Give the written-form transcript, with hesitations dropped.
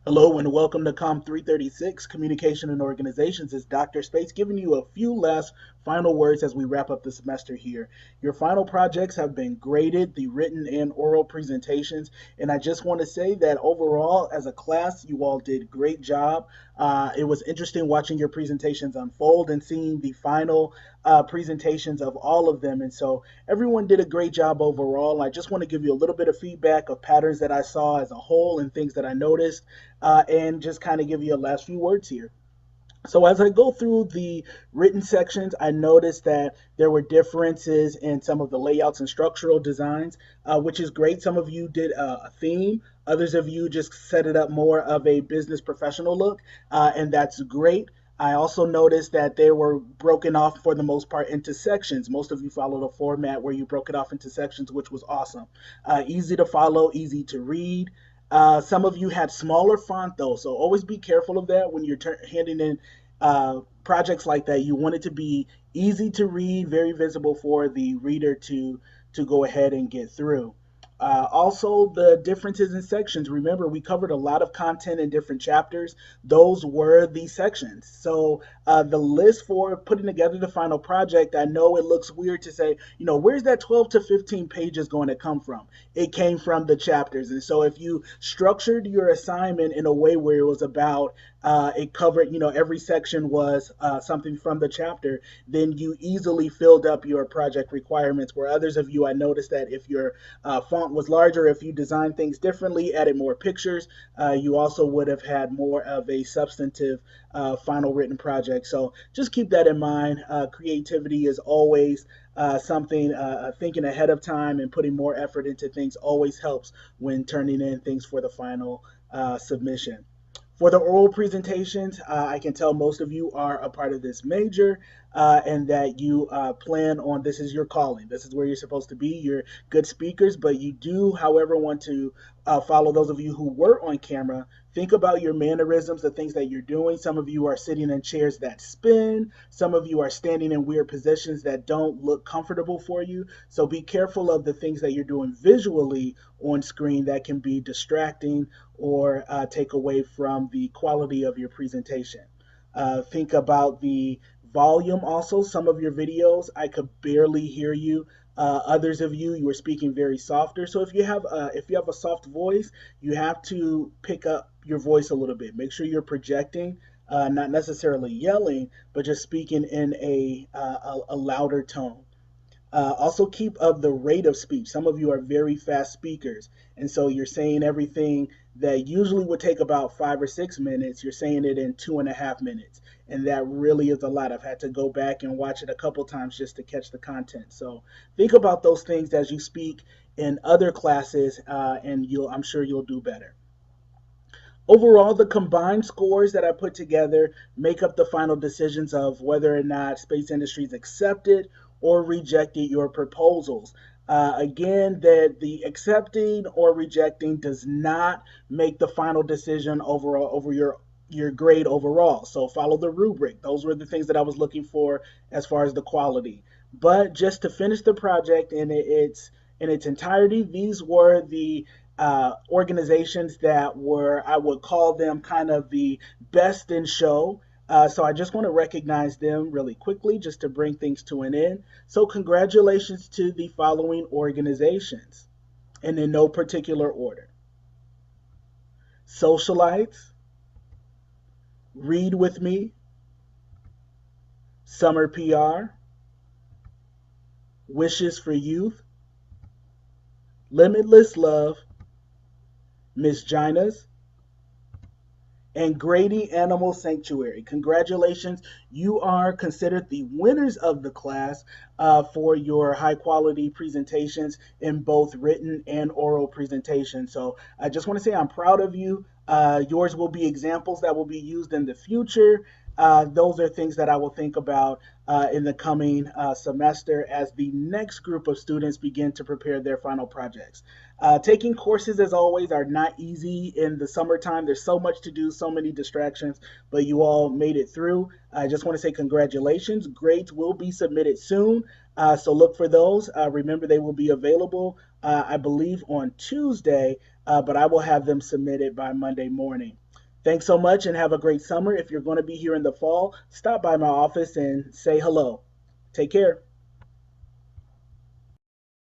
Hello and welcome to COM 336 Communication and Organizations. It's Dr. Space giving you a few last final words as we wrap up the semester here. Your final projects have been graded, the written and oral presentations, and I just want to say that overall, as a class, you all did a great job. It was interesting watching your presentations unfold and seeing the final presentations of all of them. And so everyone did a great job overall. I just want to give you a little bit of feedback of patterns that I saw as a whole and things that I noticed and just kind of give you a last few words here. So as I go through the written sections, I noticed that there were differences in some of the layouts and structural designs, which is great. Some of you did a theme. Others of you just set it up more of a business professional look, and that's great. I also noticed that they were broken off for the most part into sections. Most of you followed a format where you broke it off into sections, which was awesome. Easy to follow, easy to read. Some of you had smaller font though, so always be careful of that when you're handing in projects like that. You want it to be easy to read, very visible for the reader to go ahead and get through. Also, the differences in sections. Remember, we covered a lot of content in different chapters. Those were the sections. So, the list for putting together the final project, I know it looks weird to say, where's that 12 to 15 pages going to come from? It came from the chapters. And so, if you structured your assignment in a way where it was about, it covered, every section was something from the chapter, then you easily filled up your project requirements. Where others of you, I noticed that if your font was larger, if you designed things differently, added more pictures, you also would have had more of a substantive final written project. So just keep that in mind. Creativity is always something, thinking ahead of time and putting more effort into things always helps when turning in things for the final submission. For the oral presentations, I can tell most of you are a part of this major and that you plan on this is your calling. This is where you're supposed to be. You're good speakers, but you do, however, want to follow those of you who were on camera. Think about your mannerisms, the things that you're doing. Some of you are sitting in chairs that spin. Some of you are standing in weird positions that don't look comfortable for you. So be careful of the things that you're doing visually on screen that can be distracting or take away from the quality of your presentation. Think about the volume also. Some of your videos, I could barely hear you. Others of you, you were speaking very softer. So if you have a soft voice, you have to pick up your voice a little bit. Make sure you're projecting, not necessarily yelling, but just speaking in a louder tone. Also, keep up the rate of speech. Some of you are very fast speakers, and so you're saying everything that usually would take about 5 or 6 minutes. You're saying it in 2.5 minutes, and that really is a lot. I've had to go back and watch it a couple times just to catch the content. So think about those things as you speak in other classes, and I'm sure you'll do better. Overall, the combined scores that I put together make up the final decisions of whether or not space industries accepted or rejected your proposals. Again, that the accepting or rejecting does not make the final decision overall over your grade overall. So follow the rubric. Those were the things that I was looking for as far as the quality. But just to finish the project in its entirety, these were the organizations that were, I would call them kind of the best in show. So I just want to recognize them really quickly just to bring things to an end. So congratulations to the following organizations, and in no particular order: Socialites, Read With Me, Summer PR, Wishes for Youth, Limitless Love, Miss Ginas, and Grady Animal Sanctuary. Congratulations. You are considered the winners of the class for your high quality presentations in both written and oral presentations. So I just want to say I'm proud of you. Yours will be examples that will be used in the future. Those are things that I will think about in the coming semester as the next group of students begin to prepare their final projects. Taking courses, as always, are not easy in the summertime. There's so much to do, so many distractions, but you all made it through. I just want to say congratulations. Grades will be submitted soon, so look for those. Remember, they will be available, I believe, on Tuesday, but I will have them submitted by Monday morning. Thanks so much and have a great summer. If you're going to be here in the fall, stop by my office and say hello. Take care.